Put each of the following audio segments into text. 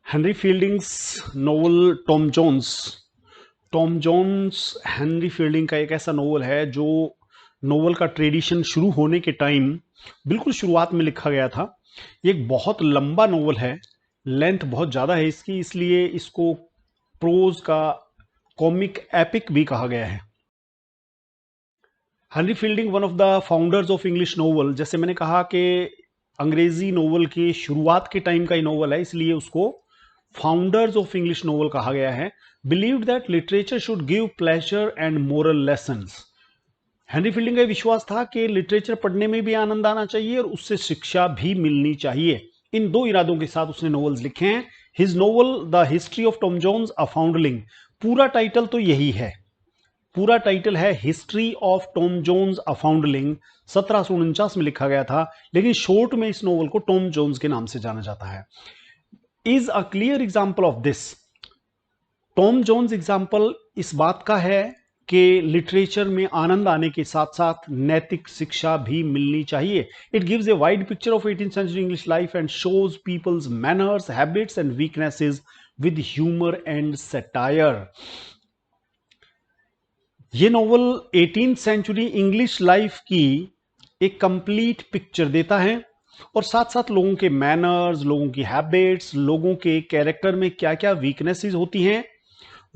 Henry Fielding's novel Tom Jones. Tom Jones Henry Fielding का एक ऐसा नोवेल है जो नोवेल का ट्रेडिशन शुरू होने के टाइम बिल्कुल शुरुआत में लिखा गया था। ये एक बहुत लंबा नोवेल है, लेंथ बहुत ज़्यादा है इसकी, इसलिए इसको प्रोज का कॉमिक एपिक भी कहा गया है। Henry fielding one of the founders of English novel, जैसे मैंने कहा कि अंग्रेजी नोवेल की शुरुआत के टाइम का ही नोवेल है, इसलिए उसको फाउंडर्स ऑफ इंग्लिश नोवेल कहा गया है। Believed that literature should give pleasure and moral lessons. Henry Fielding का विश्वास था कि लिटरेचर पढ़ने में भी आनंद आना चाहिए और उससे शिक्षा भी मिलनी चाहिए। इन दो इरादों के साथ उसने नोवेल्स लिखे हैं। His novel the history of Tom Jones a foundling, पूरा टाइटल तो यही है, पूरा टाइटल है history of Tom Jones a foundling. 1749 में लिखा गया था, लेकिन शॉर्ट में इस नोवेल को टॉम जोन्स के नाम से जाना जाता है। Is a clear example of this. Tom Jones example इस बात का है कि लिटरेचर में आनंद आने के साथ साथ नैतिक शिक्षा भी मिलनी चाहिए। It gives a wide picture of 18th century English life and shows people's manners, habits and weaknesses with humour and satire. ये novel 18th century English life की एक कंप्लीट पिक्चर देता है और साथ साथ लोगों के मैनर्स, लोगों की हैबिट्स, लोगों के कैरेक्टर में क्या क्या वीकनेसेस होती हैं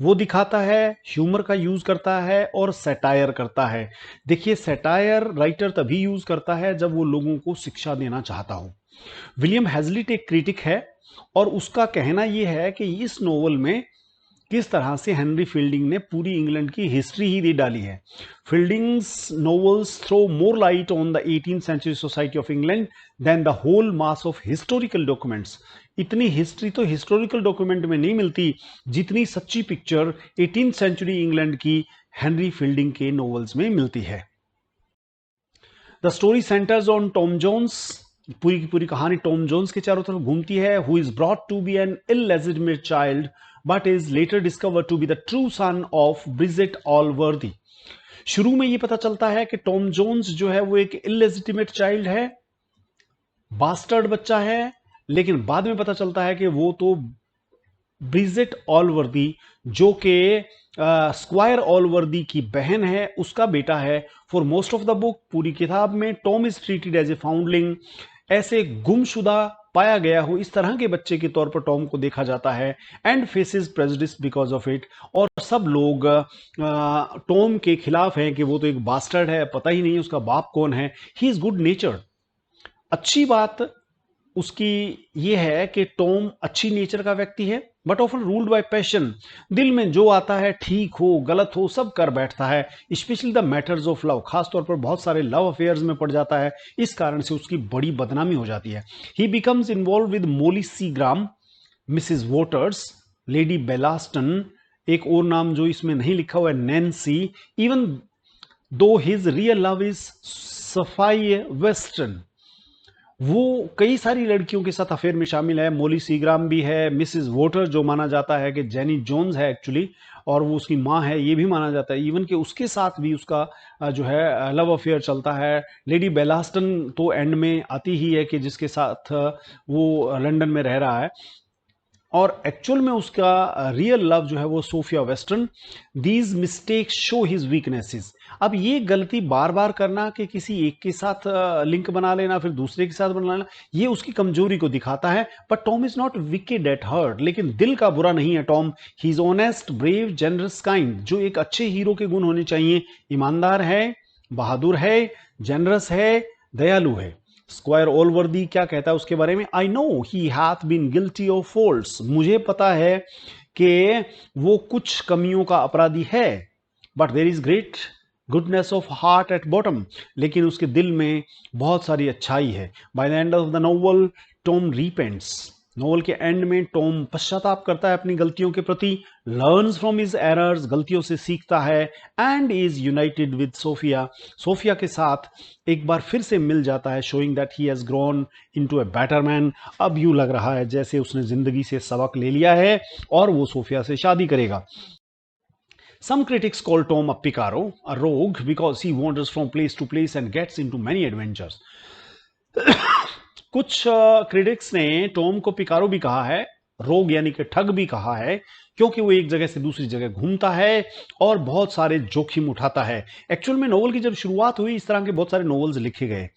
वो दिखाता है, ह्यूमर का यूज करता है और सैटायर करता है। देखिए, सैटायर राइटर तभी यूज करता है जब वो लोगों को शिक्षा देना चाहता हो। विलियम हैजलिट एक क्रिटिक है और उसका कहना यह है कि इस नोवेल में किस तरह से हेनरी फील्डिंग ने पूरी इंग्लैंड की हिस्ट्री ही दे डाली है। Fielding's novels throw more light on the 18th century society of England than the whole mass of historical documents. इतनी हिस्ट्री तो हिस्टोरिकल डॉक्यूमेंट में नहीं मिलती जितनी सच्ची पिक्चर 18th सेंचुरी इंग्लैंड की हेनरी फील्डिंग के नोवेल्स में मिलती है। The story centres on Tom Jones. पूरी की पूरी कहानी टॉम जोन्स के चारों तरफ घूमती है, who is brought to be an illegitimate child but is later discover to be the true son of Bridget Allworthy. शुरू में यह पता चलता है कि टॉम जोन्स जो है वो एक इलेजिटिमेट चाइल्ड है, बास्टर्ड बच्चा है, लेकिन बाद में पता चलता है कि वो तो ब्रिजेट ऑलवर्दी, जो कि स्क्वायर ऑलवर्दी की बहन है, उसका बेटा है। For most of the book, पूरी किताब में Tom is treated as a foundling, ऐसे गुमशुदा पाया गया हो इस तरह के बच्चे के तौर पर टॉम को देखा जाता है। And faces prejudice because of it, और सब लोग टॉम के खिलाफ हैं कि वो तो एक बास्टर्ड है, पता ही नहीं उसका बाप कौन है। He is good नेचर्ड। अच्छी बात उसकी यह है कि टॉम अच्छी नेचर का व्यक्ति है, but often ruled by passion. दिल में जो आता है, ठीक हो गलत हो, सब कर बैठता है। Specially the matters of love, खासतौर पर बहुत सारे लव अफेयर्स में पड़ जाता है, इस कारण से उसकी बड़ी बदनामी हो जाती है। He becomes involve with Molly Seagrim, Mrs Waters, Lady Bellaston, एक और नाम जो इसमें नहीं लिखा हुआ है, Nancy, even though his real love is Sophia Western. वो कई सारी लड़कियों के साथ अफेयर में शामिल है। मोली सीग्राम भी है, मिसिज वोटर जो माना जाता है कि जेनी जोन्स है एक्चुअली, और वो उसकी माँ है, ये भी माना जाता है। इवन कि उसके साथ भी उसका जो है लव अफेयर चलता है। लेडी बेलास्टन तो एंड में आती ही है कि जिसके साथ वो लंदन में रह रहा है, और एक्चुअल में उसका रियल लव जो है वो Sophia Western. These mistakes show his weaknesses. अब ये गलती बार बार करना कि किसी एक के साथ लिंक बना लेना फिर दूसरे के साथ बना लेना, ये उसकी कमजोरी को दिखाता है। But Tom is not wicked at heart, लेकिन दिल का बुरा नहीं है Tom. He is honest, brave, generous, kind, जो एक अच्छे हीरो के गुण होने चाहिए। ईमानदार है, बहादुर है, जेनरस है, दयालु है। स्क्वायर ऑलवर्दी क्या कहता है उसके बारे में? I know he hath been guilty of faults, मुझे पता है कि वो कुछ कमियों का अपराधी है। But there is great goodness of heart at bottom, लेकिन उसके दिल में बहुत सारी अच्छाई है। By the end of the novel Tom repents. Novel के एंड में टॉम पश्चाताप करता है अपनी गलतियों के प्रति, लर्न्स फ्रॉम हिज एरर्स, गलतियों से सीखता है, and is united with Sophia, Sophia के साथ एक बार फिर से मिल जाता है, showing that he has grown into a better man. अब यूं लग रहा है जैसे उसने जिंदगी से सबक ले लिया है और वो सोफिया से शादी करेगा। Some critics call Tom a picaro, a rogue, because he wanders from place to place and gets into many adventures. कुछ क्रिटिक्स ने टॉम को पिकारो भी कहा है, रोग यानी कि ठग भी कहा है, क्योंकि वो एक जगह से दूसरी जगह घूमता है और बहुत सारे जोखिम उठाता है। एक्चुअल में नोवेल की जब शुरुआत हुई, इस तरह के बहुत सारे नोवेल्स लिखे गए।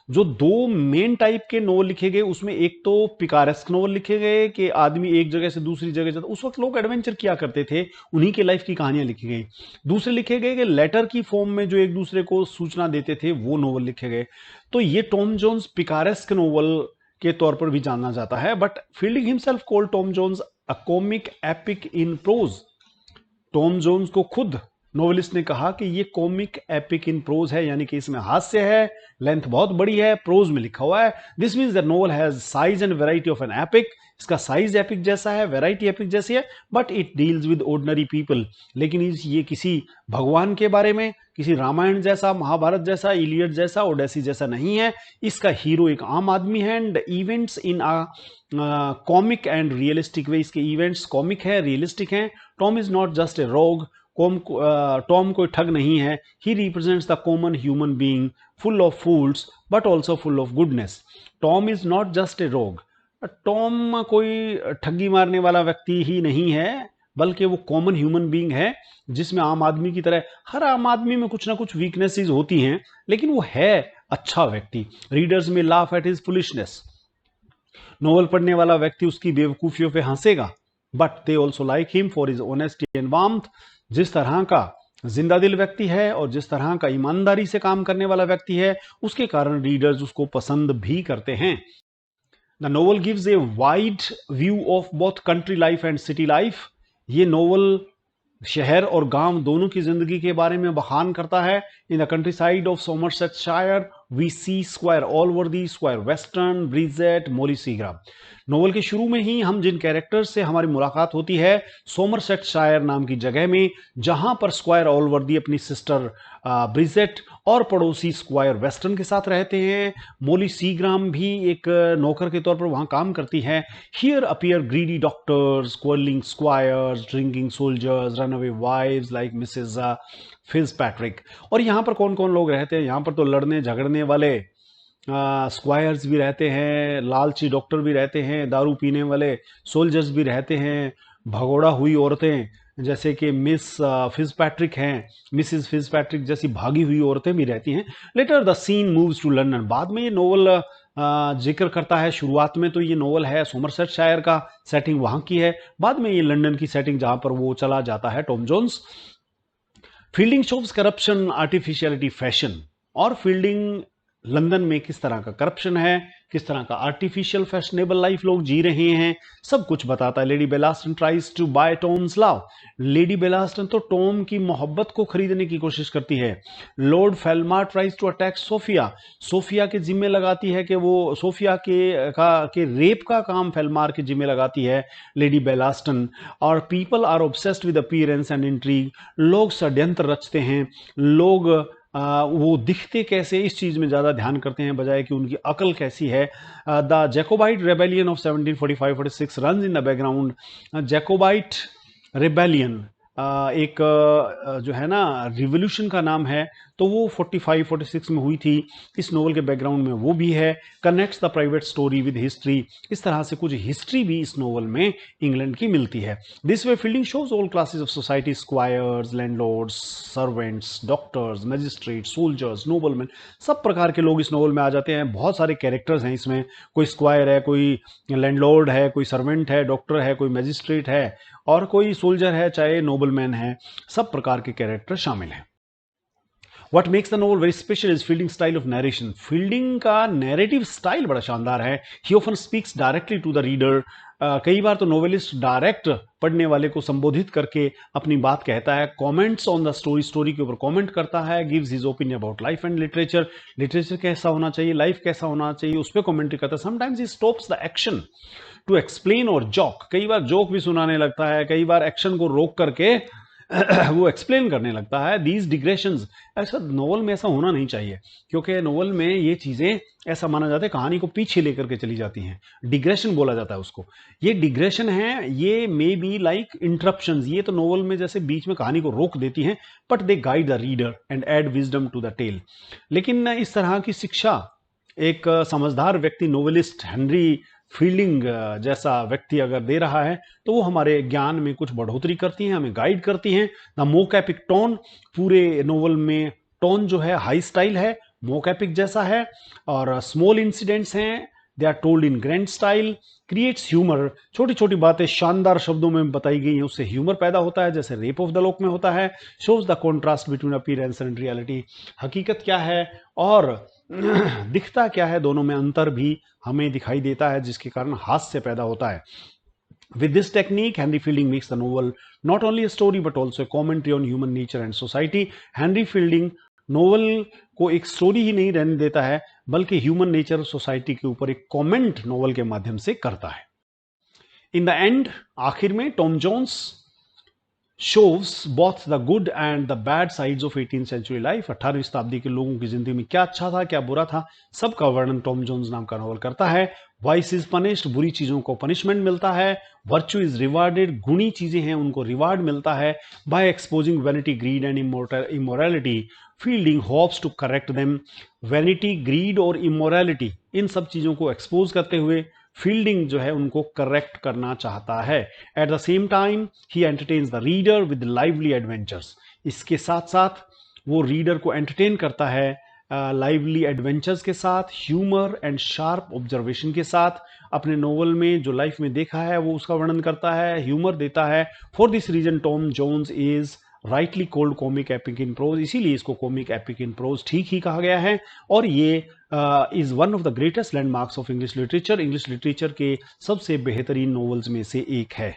जो दो मेन टाइप के नोवेल लिखे गए, उसमें एक तो पिकारेस्क नोवेल लिखे गए कि आदमी एक जगह से दूसरी जगह जाता, उस वक्त लोग एडवेंचर किया करते थे, उन्हीं के लाइफ की कहानियां लिखी गई। दूसरे लिखे गए कि लेटर की फॉर्म में जो एक दूसरे को सूचना देते थे, वो नोवेल लिखे गए। तो ये टॉम जोन्स पिकारेस्क नोवेल के तौर पर भी जाना जाता है। But Fielding himself called Tom Jones a comic epic in prose. Tom Jones को खुद नोवेलिस्ट ने कहा कि ये कॉमिक एपिक इन प्रोज है, यानी कि इसमें हास्य है, लेंथ बहुत बड़ी है, प्रोज में लिखा हुआ है। This means that novel has size and variety of an epic. इसका साइज एपिक जैसा है, वेराइटी एपिक जैसी है, but it deals with ordinary people. लेकिन ये किसी भगवान के बारे में, किसी रामायण जैसा, महाभारत जैसा, इलियड जैसा, ओडेसी जैसा नहीं है। इसका हीरो एक आम आदमी है and events in a comic and realistic way. इसके इवेंट्स कॉमिक है, रियलिस्टिक हैं। Tom is not just a rogue. Tom कोई ठग नहीं है। He represents the common human being, full of fools but also full of goodness. Tom is not just a rogue. Tom कोई ठगी मारने वाला व्यक्ति ही नहीं है, बल्कि वो कॉमन ह्यूमन बीइंग है, जिसमें आम आदमी की तरह, हर आम आदमी में कुछ ना कुछ वीकनेसेस होती हैं, लेकिन वो है अच्छा व्यक्ति। Readers may laugh at his foolishness. Novel पढ़ने वाला व्यक्ति उसकी बेवकूफियों पे हंसेगा, but they also like him for his honesty and warmth. जिस तरह का जिंदा दिल व्यक्ति है और जिस तरह का ईमानदारी से काम करने वाला व्यक्ति है, उसके कारण रीडर्स उसको पसंद भी करते हैं। The novel gives a wide view of both country life and city life. ये नोवेल शहर और गांव दोनों की जिंदगी के बारे में बखान करता है। In the country of Somersetshire we see Squire Allworthy, Squire Western, Bridget, Molly Seagrim. Novel के शुरू में ही हम जिन कैरेक्टर्स से हमारी मुलाकात होती है, सोमरसेटशायर नाम की जगह में, जहां पर स्क्वायर ऑलवर्दी अपनी सिस्टर ब्रिजेट और पड़ोसी स्क्वायर वेस्टर्न के साथ रहते हैं। मोली सीग्राम भी एक नौकर के तौर पर वहां काम करती है। Here appear greedy doctors, quarrelling squires, drinking soldiers, runaway wives like Mrs Fitzpatrick. और यहाँ पर कौन कौन लोग रहते हैं? यहाँ पर तो लड़ने झगड़ने वाले स्क्वायर्स भी रहते हैं, लालची डॉक्टर भी रहते हैं, दारू पीने वाले सोल्जर्स भी रहते हैं, भगोड़ा हुई औरतें जैसे कि मिस फिट्जपैट्रिक हैं, मिसिस फिट्जपैट्रिक जैसी भागी हुई औरतें भी रहती हैं। Later the scene moves to London. बाद में ये नोवेल जिक्र करता है, शुरुआत में तो ये नोवेल है सोमरसेटशायर का, सेटिंग वहां की है। बाद में ये लंदन की सेटिंग जहां पर वो चला जाता है Tom Jones. Fielding shows corruption, artificiality, fashion. और फील्डिंग लंदन में किस तरह का करप्शन है, किस तरह का आर्टिफिशियल फैशनेबल लाइफ लोग जी रहे हैं, सब कुछ बताता है। Lady Bellaston tries to buy Tom's love. Lady Bellaston तो टॉम की मोहब्बत को खरीदने की कोशिश करती है। Lord Fellamar tries to attack Sophia. Sophia के जिम्मे लगाती है कि वो सोफिया के रेप का काम फेल्मार के जिम्मे लगाती है लेडी बेलास्टन। और people are obsessed with appearance and intrigue. लोग षड्यंत्र रचते हैं, लोग वो दिखते कैसे, इस चीज में ज्यादा ध्यान करते हैं बजाय कि उनकी अकल कैसी है। The Jacobite rebellion of 1745-46 runs in the background. Jacobite rebellion एक जो है ना रिवोल्यूशन का नाम है, तो वो 45-46 में हुई थी। इस नोवेल के बैकग्राउंड में वो भी है। Connects the private story with history. इस तरह से कुछ हिस्ट्री भी इस नोवेल में इंग्लैंड की मिलती है। This way fielding shows all classes of society, squares, landlords, servants, doctors, magistrate, soldiers, nobleman, सब प्रकार के लोग इस नोवेल में आ जाते हैं। बहुत सारे कैरेक्टर्स हैं इसमें, कोई स्क्वायर है, कोई लैंडलॉर्ड है, कोई सर्वेंट है, डॉक्टर है, कोई मैजिस्ट्रेट है और कोई सोल्जर है, चाहे नोबलमैन है, सब प्रकार के कैरेक्टर शामिल हैं। What makes the novel very special is Fielding's style of narration. Fielding का narrative style बड़ा शानदार है। He often speaks directly to the reader. कई बार तो नोवेलिस्ट डायरेक्ट पढ़ने वाले को संबोधित करके अपनी बात कहता है। Comments on the story, story के ऊपर कमेंट करता है। Gives his opinion about life and literature, literature कैसा होना चाहिए, लाइफ कैसा होना चाहिए, उस पर कमेंट्री करता है। Sometimes he stops the action to explain or joke. कई बार जोक भी सुनाने लगता है, कई बार एक्शन को रोक करके वो एक्सप्लेन करने लगता है। दीज डिग्रेशंस, ऐसा नोवेल में ऐसा होना नहीं चाहिए, क्योंकि नोवेल में ये चीजें ऐसा माना जाता है कहानी को पीछे लेकर के चली जाती हैं। डिग्रेशन बोला जाता है उसको। ये डिग्रेशन है, ये मे बी लाइक इंटरप्शंस। ये तो नोवेल में जैसे बीच में कहानी को रोक देती हैं, but they guide the reader and add wisdom to the tale. लेकिन इस तरह की शिक्षा एक समझदार व्यक्ति, नोवेलिस्ट हेनरी फील्डिंग जैसा व्यक्ति अगर दे रहा है तो वो हमारे ज्ञान में कुछ बढ़ोतरी करती हैं, हमें गाइड करती हैं। द मोकैपिक टोन, पूरे नोवेल में टोन जो है हाई स्टाइल है, मोकैपिक जैसा है, और स्मॉल इंसिडेंट्स हैं, they are told in grand style, creates humour, छोटी छोटी बातें शानदार शब्दों में बताई गई हैं, उससे ह्यूमर पैदा होता है, जैसे रेप ऑफ द लॉक में होता है। Shows the contrast between appearance and reality, हकीकत क्या है और दिखता क्या है, दोनों में अंतर भी हमें दिखाई देता है, जिसके कारण हास्य पैदा होता है। With this technique, Henry Fielding makes the novel not only a story but also a commentary on human nature and society. Henry Fielding novel को एक स्टोरी ही नहीं रहने देता है, बल्कि ह्यूमन नेचर और सोसाइटी के ऊपर एक कमेंट नोवेल के माध्यम से करता है। इन द एंड, आखिर में, Tom Jones shows both the good and the bad sides of 18th century life। 18वीं शताब्दी के लोगों की जिंदगी में क्या अच्छा था, क्या बुरा था, सबका वर्णन टॉम जोन्स नाम का नॉवल करता है। वाइस इज पनिश्ड, बुरी चीजों को पनिशमेंट मिलता है। वर्च्यू इज रिवार्डेड, गुणी चीजें हैं उनको रिवार्ड मिलता है। By exposing vanity, greed and immorality, Fielding hopes to correct them. Vanity, greed और इमोरलिटी, इन सब चीजों को एक्सपोज करते हुए फील्डिंग जो है उनको करेक्ट करना चाहता है। At the same time he entertains the reader with lively adventures, इसके साथ साथ वो रीडर को एंटरटेन करता है लाइवली एडवेंचर्स के साथ, ह्यूमर एंड शार्प ऑब्जर्वेशन के साथ। अपने नोवेल में जो लाइफ में देखा है वो उसका वर्णन करता है, ह्यूमर देता है। For this reason Tom Jones is rightly called comic epic in prose, इसीलिए इसको कॉमिक एपिक इन प्रोज ठीक ही कहा गया है। और ये is one of the greatest landmarks of English literature, English literature के सबसे बेहतरीन नॉवेल्स में से एक है।